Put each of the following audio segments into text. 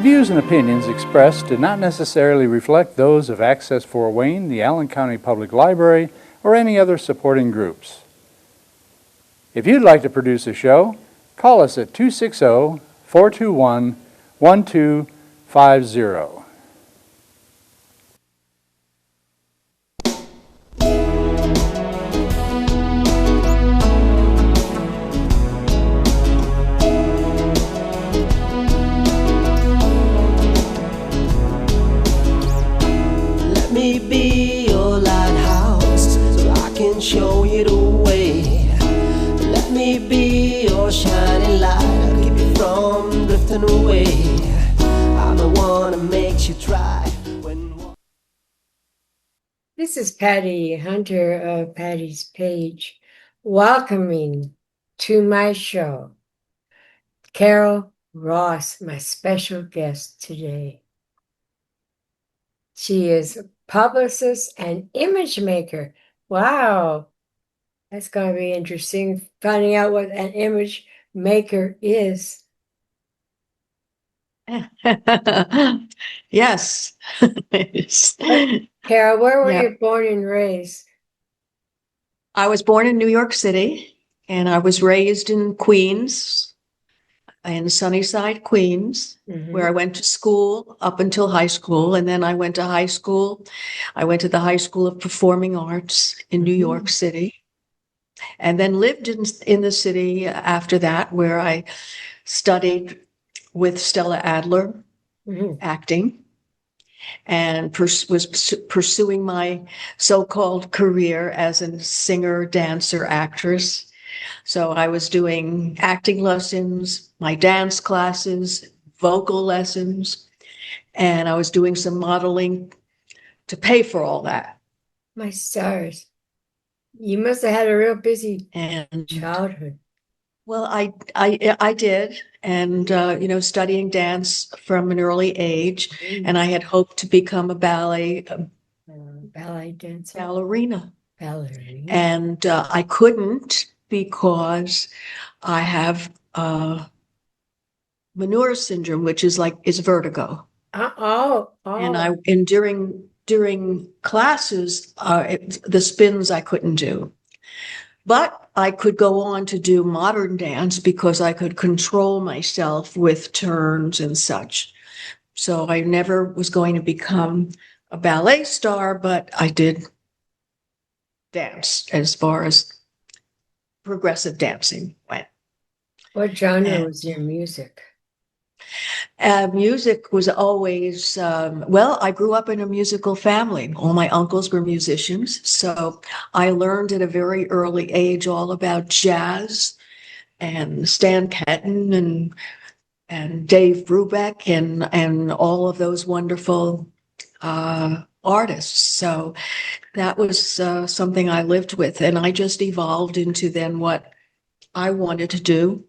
views and opinions expressed do not necessarily reflect those of Access Fort Wayne, the Allen County Public Library, or any other supporting groups. If you'd like to produce a show, call us at 260-421-1250. Let me be your lighthouse so I can show you the way. Let me be your shining light, I'll keep you from drifting away. I'm the one that makes you try when... This is Patty Hunter of Patty's Page, welcoming to my show Carol Ross, my special guest today. She is a publicist and image maker. Wow, that's going to be interesting, finding out what an image maker is. Yes. Carol, where were Yeah. you born and raised? I was born in New York City and I was raised in Queens, in Sunnyside, Queens, where I went to school up until high school. And then I went to high school. I went to the High School of Performing Arts in New York City, and then lived in the city after that, where I studied with Stella Adler, acting, and was pursuing my so-called career as a singer, dancer, actress. So I was doing acting lessons, my dance classes, vocal lessons, and I was doing some modeling to pay for all that. My stars. You must have had a real busy And childhood. well, I did, and studying dance from an early age, and I had hoped to become a ballet dancer. ballerina, Ballerina. and I couldn't because I have manure syndrome, which is vertigo. And during classes, the spins I couldn't do. But I could go on to do modern dance because I could control myself with turns and such. So I never was going to become a ballet star, but I did dance as far as progressive dancing went. What genre was your music? Music was always, I grew up in a musical family. All my uncles were musicians. So I learned at a very early age all about jazz and Stan Kenton and Dave Brubeck and all of those wonderful artists. So that was something I lived with. And I just evolved into then what I wanted to do.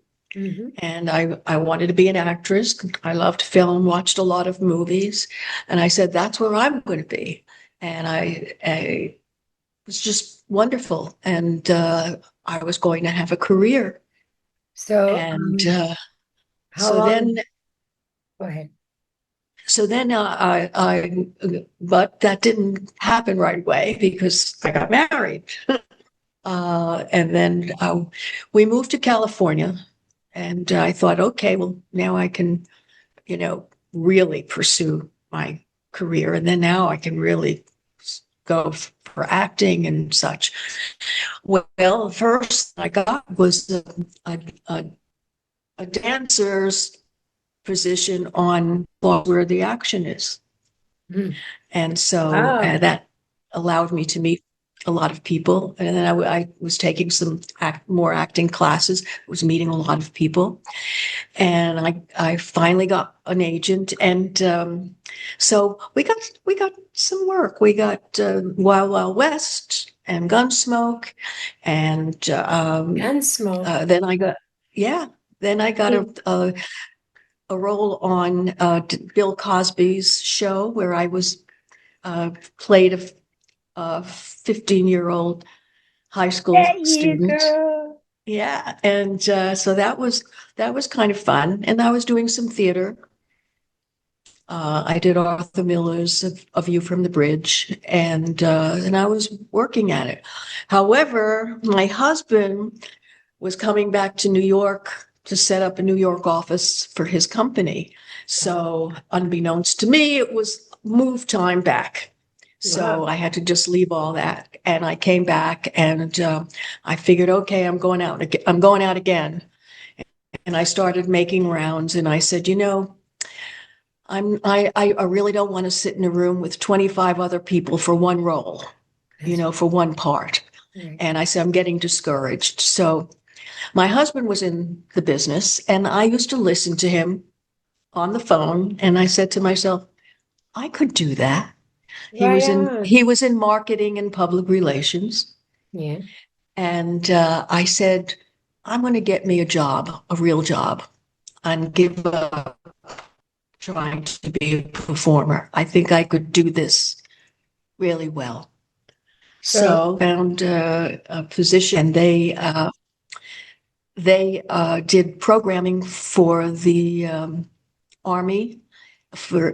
And I wanted to be an actress. I loved film, watched a lot of movies, and I said, that's where I'm going to be. And it was just wonderful. And I was going to have a career. So, Go ahead. So then but that didn't happen right away because I got married. And then we moved to California. And I thought, okay, well, now I can, really pursue my career. And then now I can really go for acting and such. Well, the first I got was a dancer's position on where the action is. And so that allowed me to meet a lot of people. And then I was taking some more acting classes, was meeting a lot of people. And I finally got an agent. And so we got some work. We got Wild Wild West and Gunsmoke. And Gunsmoke. Then I got a role on Bill Cosby's show where I was played a 15-year-old high school student. Yeah. And so that was kind of fun. And I was doing some theater. I did Arthur Miller's A View from the Bridge, and I was working at it. However, my husband was coming back to New York to set up a New York office for his company. So unbeknownst to me, it was move time back. So Wow. I had to just leave all that. And I came back and I figured, okay, I'm going out again. And I started making rounds and I said, I really don't want to sit in a room with 25 other people for one role, for one part. Right. And I said, I'm getting discouraged. So my husband was in the business and I used to listen to him on the phone. And I said to myself, I could do that. Right on. He was in marketing and public relations. Yeah. And I said, I'm going to get me a job, a real job, and give up trying to be a performer. I think I could do this really well. So found a position, and they did programming for the Army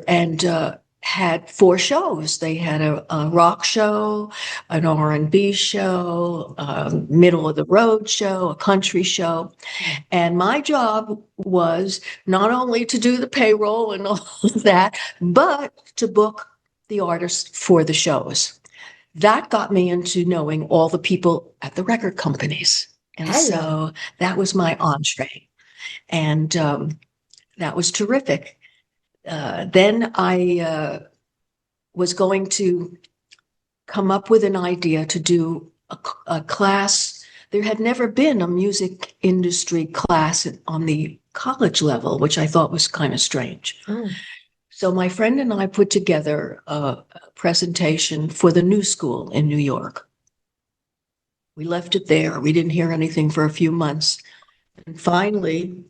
and had 4 shows. They had a rock show, an R&B show, middle of the road show, a country show. And my job was not only to do the payroll and all of that, but to book the artists for the shows. That got me into knowing all the people at the record companies. And so that was my entree. And that was terrific. Then I was going to come up with an idea to do a class. There had never been a music industry class on the college level, which I thought was kind of strange. Oh. So my friend and I put together a presentation for the New School in New York. We left it there. We didn't hear anything for a few months. And finally,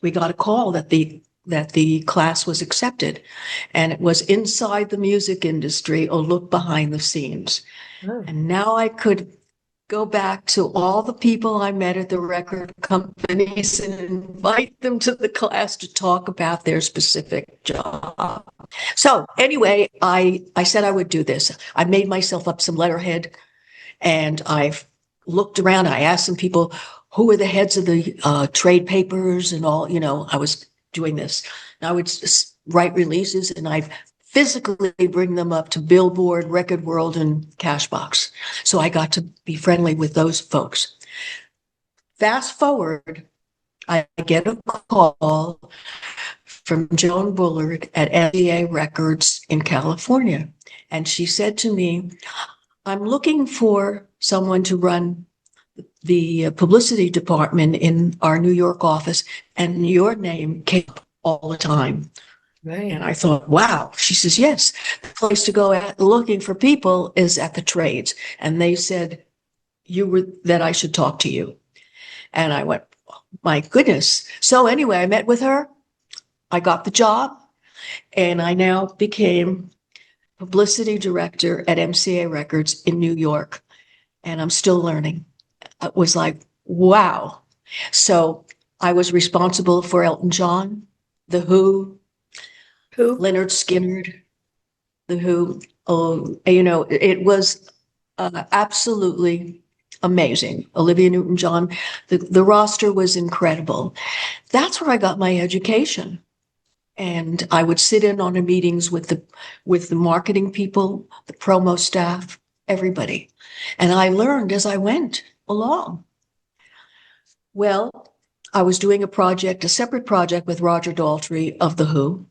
we got a call that the class was accepted, and it was Inside the Music Industry, a look behind the scenes. Oh. And now I could go back to all the people I met at the record companies and invite them to the class to talk about their specific job. So anyway, I said I would do this. I made myself up some letterhead, and I've looked around. I asked some people, who were the heads of the trade papers and all, I was doing this. And I would write releases, and I physically bring them up to Billboard, Record World, and Cashbox. So I got to be friendly with those folks. Fast forward, I get a call from Joan Bullard at MCA Records in California. And she said to me, I'm looking for someone to run the publicity department in our New York office, and your name came up all the time. Right. And I thought, wow. She says, yes, the place to go at looking for people is at the trades. And they said that I should talk to you. And I went, my goodness. So anyway, I met with her. I got the job, and I now became publicity director at MCA Records in New York. And I'm still learning. It was like, wow. So I was responsible for Elton John, The Who, Leonard Skinner, The Who. It was absolutely amazing. Olivia Newton-John. The roster was incredible. That's where I got my education. And I would sit in on the meetings with the marketing people, the promo staff, everybody. And I learned as I went along. Well, I was doing a separate project with Roger Daltrey of The Who.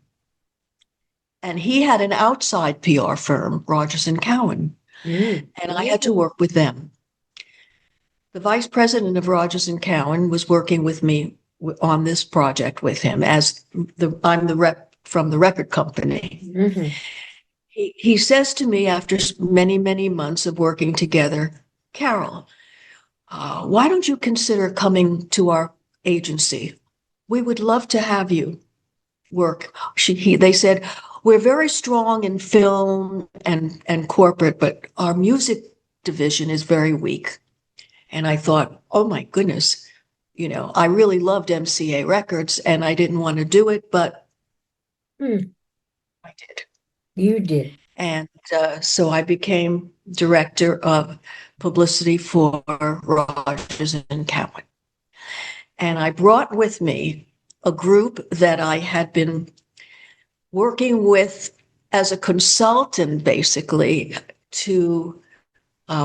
And he had an outside PR firm, Rogers & Cowan. And I had to work with them. The vice president of Rogers & Cowan was working with me on this project with him I'm the rep from the record company. Mm-hmm. He says to me after many, many months of working together, Carol, why don't you consider coming to our agency? We would love to have you work. They said, we're very strong in film and corporate, but our music division is very weak. And I thought, oh my goodness, I really loved MCA Records and I didn't want to do it, but I did. You did. And so I became director of publicity for Rogers and Cowan. And I brought with me a group that I had been working with as a consultant, basically, to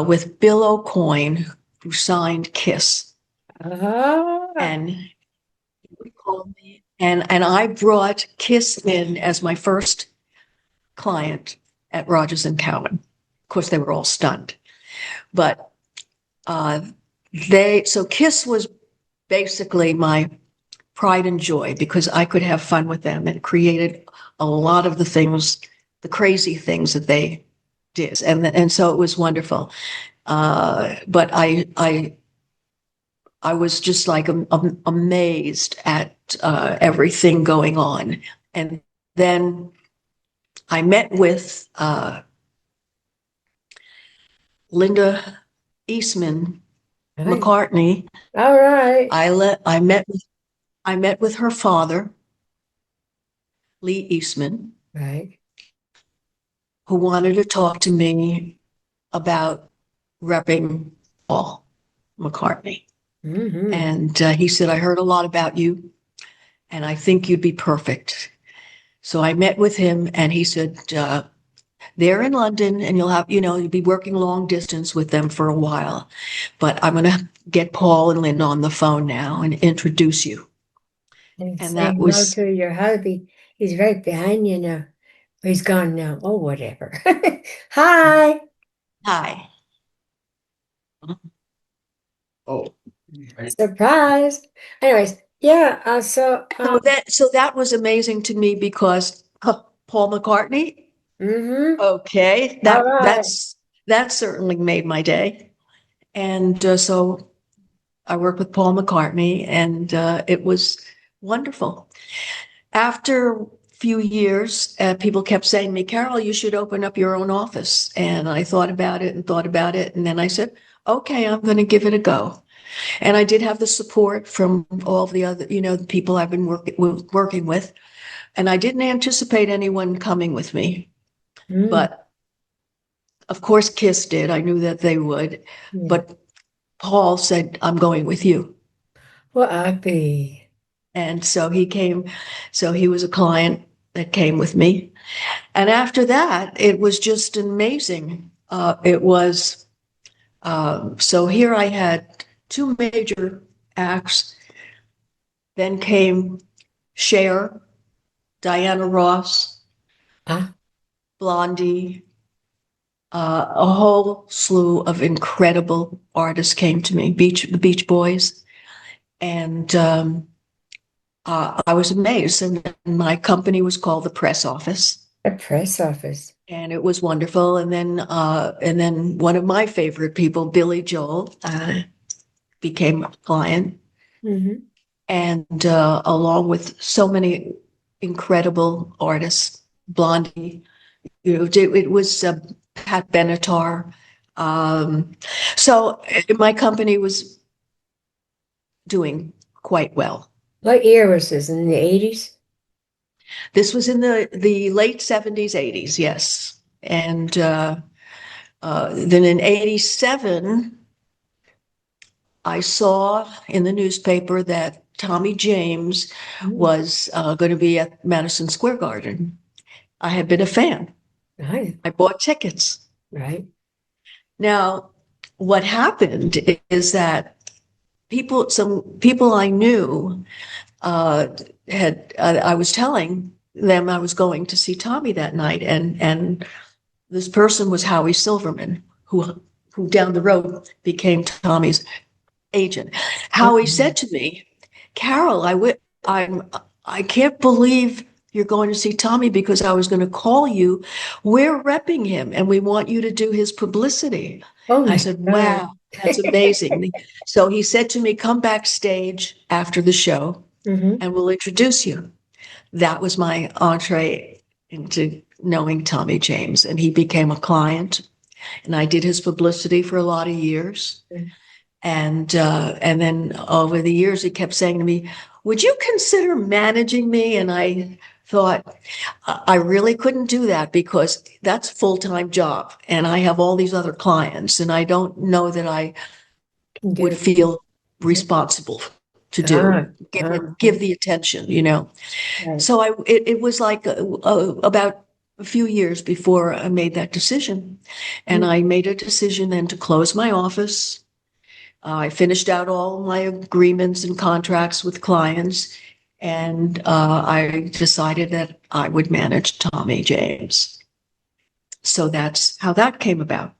with Bill O'Coin, who signed Kiss. And he would call me, and I brought Kiss in as my first client at Rogers and Cowan. Of course, they were all stunned, but so Kiss was basically my pride and joy because I could have fun with them and created a lot of the things, the crazy things that they did, and so it was wonderful. But I was just like amazed at everything going on, and then I met with Linda Eastman McCartney. All right. I met with her father, Lee Eastman, Right. who wanted to talk to me about repping Paul McCartney. Mm-hmm. And he said, I heard a lot about you, and I think you'd be perfect. So I met with him, and he said, they're in London, and you'll be working long distance with them for a while. But I'm going to get Paul and Linda on the phone now and introduce you. And And say that hello was, to your hubby. He's right behind you now. He's gone now. Oh, whatever. Hi. hi. Oh. Surprise. Anyways, yeah. So that was amazing to me because Paul McCartney. Mm-hmm. Okay, All right. that certainly made my day, and so I worked with Paul McCartney, and it was wonderful. After a few years, people kept saying to me, "Carol, you should open up your own office." And I thought about it, and then I said, "Okay, I'm going to give it a go." And I did have the support from all the other, the people I've been working with. And I didn't anticipate anyone coming with me. Mm. But of course, Kiss did. I knew that they would. Yeah. But Paul said, I'm going with you. Well, I'd be. And so he came. So he was a client that came with me. And after that, it was just amazing. It was, so here I had two major acts. Then came Cher, Diana Ross, Blondie, a whole slew of incredible artists came to me, the Beach Boys. And I was amazed. And my company was called the Press Office. The Press Office. And it was wonderful. And then one of my favorite people, Billy Joel, became a client. Mm-hmm. And along with so many incredible artists, Blondie, it was Pat Benatar. So my company was doing quite well. What year was this? In the 80s? This was in the late 70s, 80s, yes. And then in 87, I saw in the newspaper that Tommy James was going to be at Madison Square Garden. I had been a fan. Right. I bought tickets. Right. Now, what happened is that some people I knew I was telling them I was going to see Tommy that night, and this person was Howie Silverman, who down the road became Tommy's agent. Howie said to me, Carol, I can't believe you're going to see Tommy because I was going to call you. We're repping him and we want you to do his publicity. Oh, I said, wow, that's amazing. So he said to me, come backstage after the show and we'll introduce you. That was my entree into knowing Tommy James, and he became a client, and I did his publicity for a lot of years. And then over the years, he kept saying to me, would you consider managing me? And I thought I really couldn't do that because that's a full-time job and I have all these other clients and I don't know that I would feel responsible to give the attention, Right. So it was like about a few years before I made that decision. And I made a decision then to close my office. I finished out all my agreements and contracts with clients. And I decided that I would manage Tommy James. So that's how that came about.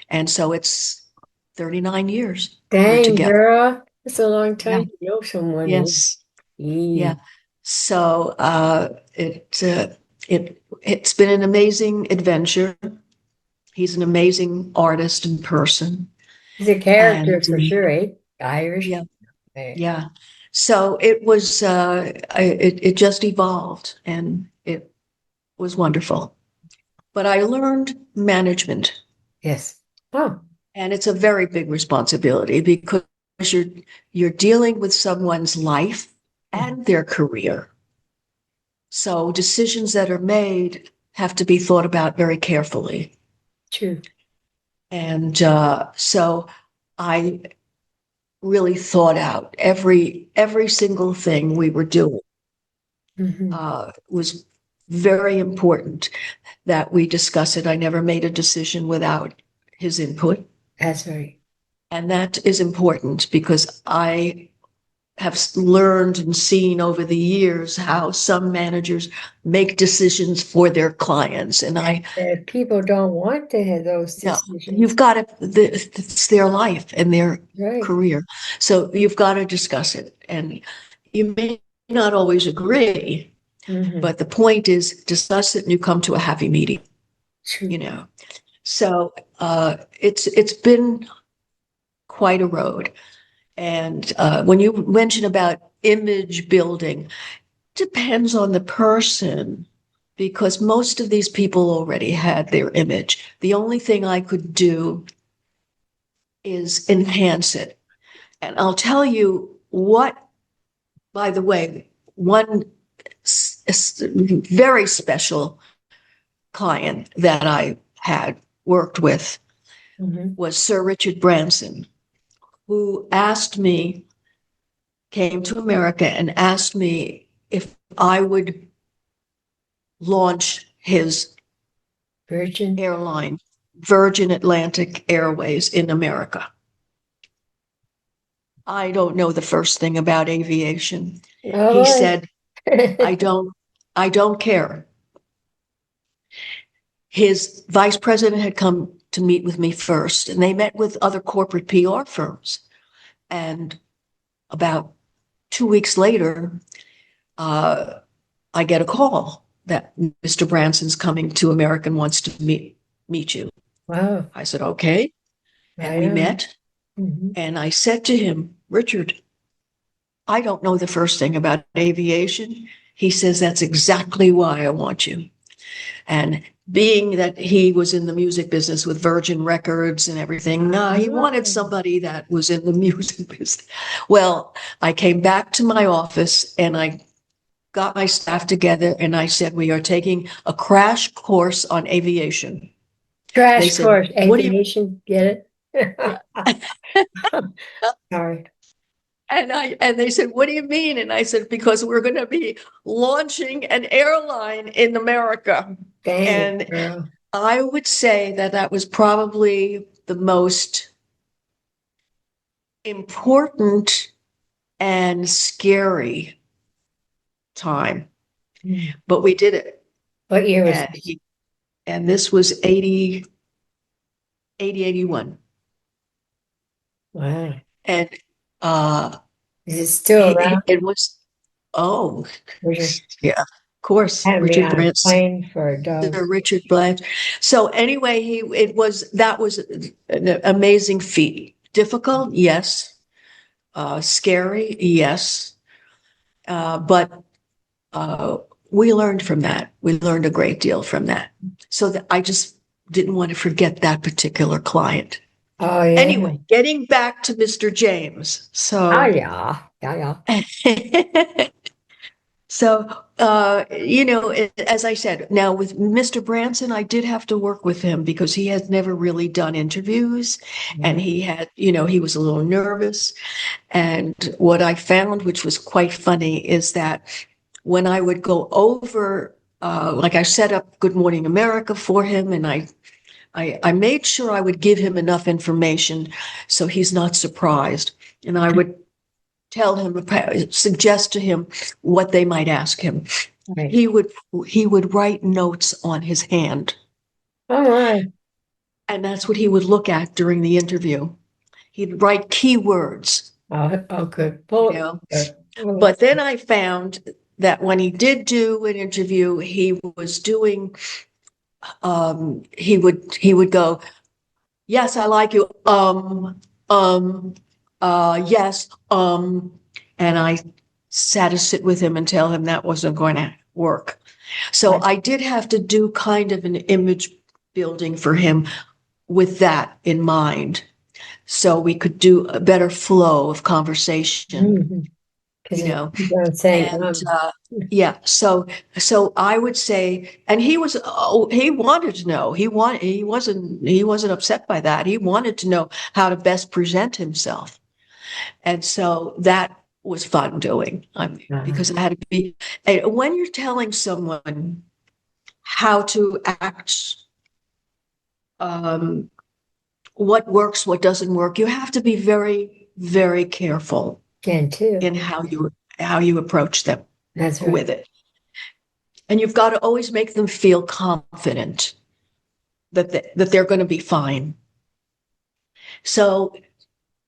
And so it's 39 years we're Dang, together. girl. It's a long time to know someone. Yes. Yeah. So it's been an amazing adventure. He's an amazing artist and person. He's a character And, for sure, eh? Irish. Yeah. Yeah. So it was it just evolved and it was wonderful. But I learned management. Yes. Oh. And it's a very big responsibility because you're dealing with someone's life and their career. So decisions that are made have to be thought about very carefully. True. And so I really thought out every single thing we were doing. Was very important that we discuss it. I never made a decision without his input. That's right. And that is important because I have learned and seen over the years how some managers make decisions for their clients. And people don't want to have those decisions. No, you've got to, it's their life and their career. So you've got to discuss it. And you may not always agree, but the point is discuss it and you come to a happy meeting, So it's been quite a road. And when you mention about image building, depends on the person because most of these people already had their image. The only thing I could do is enhance it. And I'll tell you what, by the way, one very special client that I had worked with was Sir Richard Branson, who came to America and asked me if I would launch his airline, Virgin Atlantic Airways in America. I don't know the first thing about aviation. He said, I don't care. His vice president had come to meet with me first, and they met with other corporate PR firms. And about 2 weeks later, I get a call that Mr. Branson's coming to America and wants to meet you. Wow. I said, okay. And we met. And I said to him, Richard, I don't know the first thing about aviation. He says, that's exactly why I want you. And being that he was in the music business with Virgin Records and everything, he wanted somebody that was in the music business. Well, I came back to my office and I got my staff together and I said, we are taking a crash course on aviation. Crash course, aviation, get it? Sorry. And they said, what do you mean? And I said, because we're going to be launching an airline in America. And I would say that was probably the most important and scary time. But we did it. What year was it? And this was 81. Wow. And is it still around? It was, yeah, of course. Richard Branson for a dog. Richard Branson. So anyway, that was an amazing feat. Difficult, yes. Scary, yes. But we learned from that. We learned a great deal from that. So I just didn't want to forget that particular client. Oh, yeah. Anyway, getting back to Mr. James. So, yeah. So, as I said, now with Mr. Branson, I did have to work with him because he had never really done interviews, and he had, he was a little nervous. And what I found, which was quite funny, is that when I would go over, like I set up Good Morning America for him, and I made sure I would give him enough information so he's not surprised. And I would tell him, suggest to him what they might ask him. Right. He would write notes on his hand. Oh, my. And that's what he would look at during the interview. He'd write keywords. Oh, good. But then I found that when he did do an interview, he was doing, he would go, yes, I like you. Yes. And I had to sit with him and tell him that wasn't going to work. So I did have to do kind of an image building for him with that in mind, so we could do a better flow of conversation. Yeah. So I would say, and he wanted to know, he wasn't upset by that. He wanted to know how to best present himself. And so that was fun doing, because I had to be, when you're telling someone how to act, what works, what doesn't work, you have to be very, very careful in how you approach them. That's right. With it. And you've got to always make them feel confident that they're going to be fine. So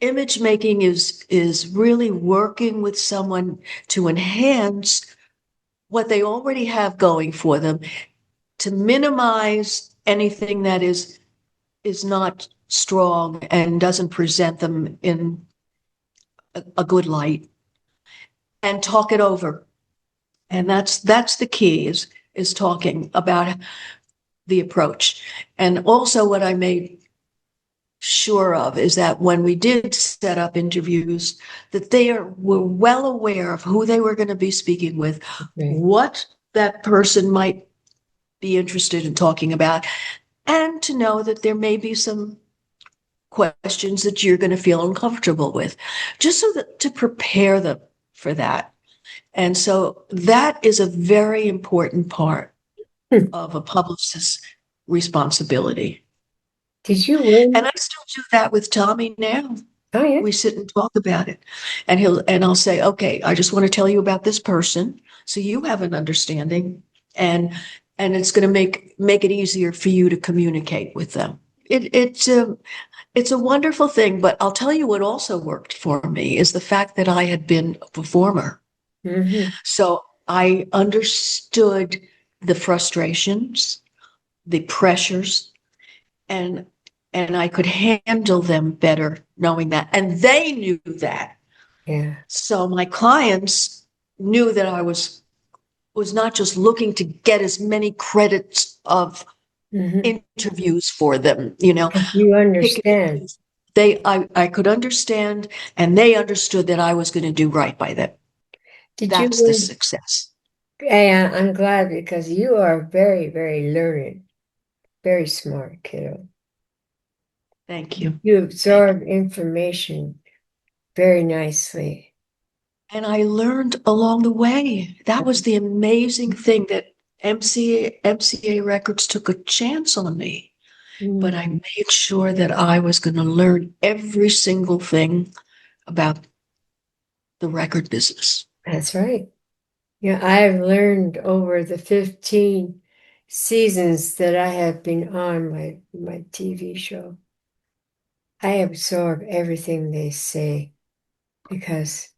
image making is really working with someone to enhance what they already have going for them, to minimize anything that is not strong and doesn't present them in a good light, and talk it over. And that's the key, is talking about the approach. And also what I made sure of is that when we did set up interviews, that they were well aware of who they were going to be speaking with, what that person might be interested in talking about, and to know that there may be some questions that you're going to feel uncomfortable with, just so that to prepare them for that. And so that is a very important part of a publicist's responsibility. Did you win? And I still do that with Tommy now. Oh, yeah. We sit and talk about it, and I'll say, okay, I just want to tell you about this person, so you have an understanding, and it's going to make it easier for you to communicate with them. It's a wonderful thing. But I'll tell you what also worked for me is the fact that I had been a performer. Mm-hmm. So I understood the frustrations, the pressures, and I could handle them better knowing that. And they knew that. Yeah. So my clients knew that I was not just looking to get as many credits of interviews for them, You understand. I could understand, and they understood that I was going to do right by them. That's the success. And I'm glad, because you are very, very learned, very smart kiddo. Thank you. You absorb information very nicely. And I learned along the way. That was the amazing thing, that MCA Records took a chance on me. But I made sure that I was going to learn every single thing about the record business. That's right. Yeah, I've learned over the 15 seasons that I have been on my TV show. I absorb everything they say because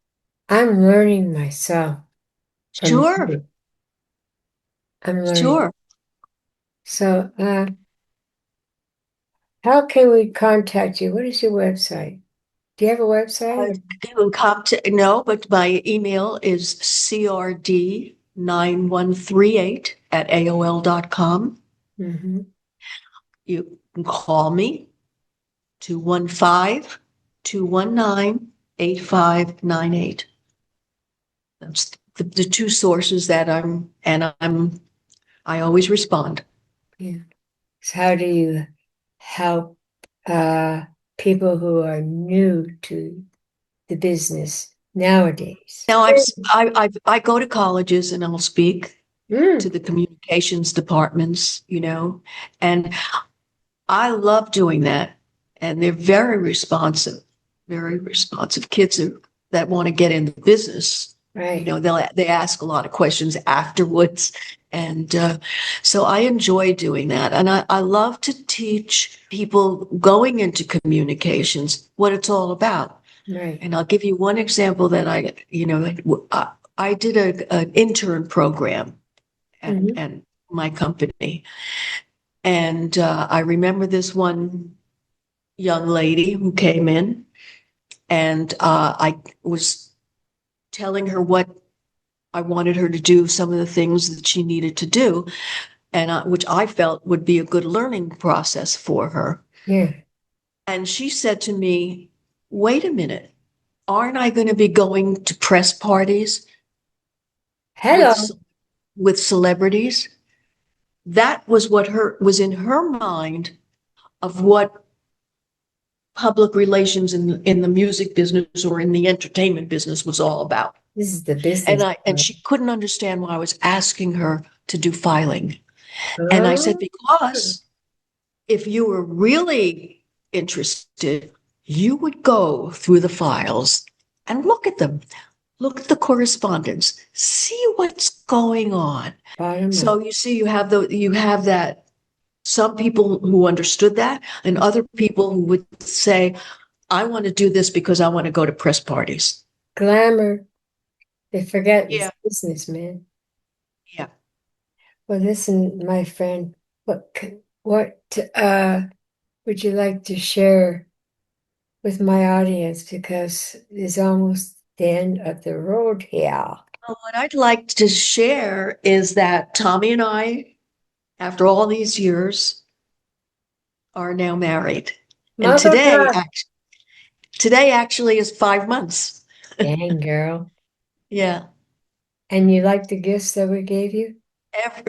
I'm learning myself. Sure. I'm learning. Sure. So, how can we contact you? What is your website? Do you have a website? No, but my email is crd9138@aol.com. Mm-hmm. You can call me 215-219-8598. the two sources that I always respond. Yeah. So how do you help people who are new to the business nowadays? Now I go to colleges and I'll speak to the communications departments, and I love doing that. And they're very responsive kids that want to get in the business. Right. They ask a lot of questions afterwards. And so I enjoy doing that. And I love to teach people going into communications what it's all about. Right. And I'll give you one example that I did an intern program at my company. And I remember this one young lady who came in, and I was telling her what I wanted her to do, some of the things that she needed to do, and which I felt would be a good learning process for her. Yeah. And she said to me, "Wait a minute, aren't I going to be going to press parties Hello. with celebrities?" That was what was in her mind of what public relations in the music business or in the entertainment business was all about. This is the business. And she couldn't understand why I was asking her to do filing. And I said, because if you were really interested, you would go through the files and look at them. Look at the correspondence, see what's going on. So you see, you have that. Some people who understood that, and other people who would say, "I want to do this because I want to go to press parties." Glamour. They forget it's business, man. Yeah. Well, listen, my friend, what would you like to share with my audience? Because it's almost the end of the road here. Well, what I'd like to share is that Tommy and I, after all these years, are now married. And today actually is 5 months. Dang, girl. Yeah. And you like the gifts that we gave you?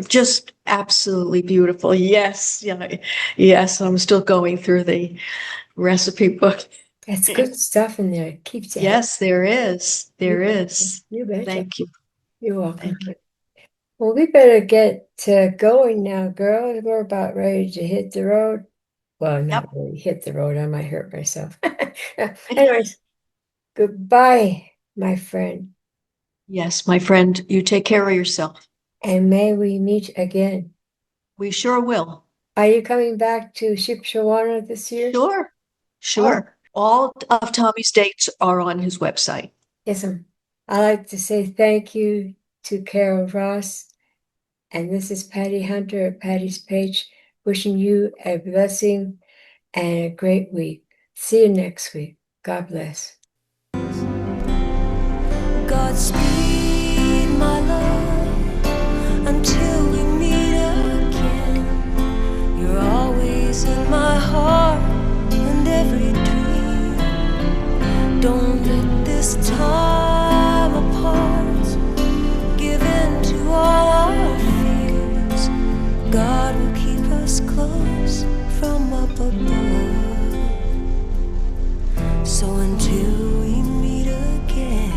Just absolutely beautiful. Yes. Yeah. Yes. I'm still going through the recipe book. That's good stuff in there. It keeps it. Yes, there is. There is. You betcha. Thank you. You're welcome. Thank you. Well, we better get going now, girl. We're about ready to hit the road. Well, not really hit the road. I might hurt myself. Anyways, goodbye, my friend. Yes, my friend, you take care of yourself. And may we meet again. We sure will. Are you coming back to Shipshawana this year? Sure. All of Tommy's dates are on his website. Yes, I'd like to say thank you to Carol Ross. And this is Patty Hunter at Patty's Page, wishing you a blessing and a great week. See you next week. God bless. Godspeed, my love, until we meet again. You're always in my heart and every dream. Don't let this time apart give in to all our fears. God will keep us close from up above. So until we meet again,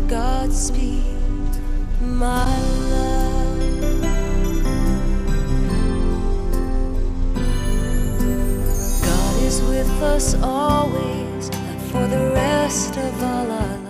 Godspeed, my love. God is with us always for the rest of all our lives.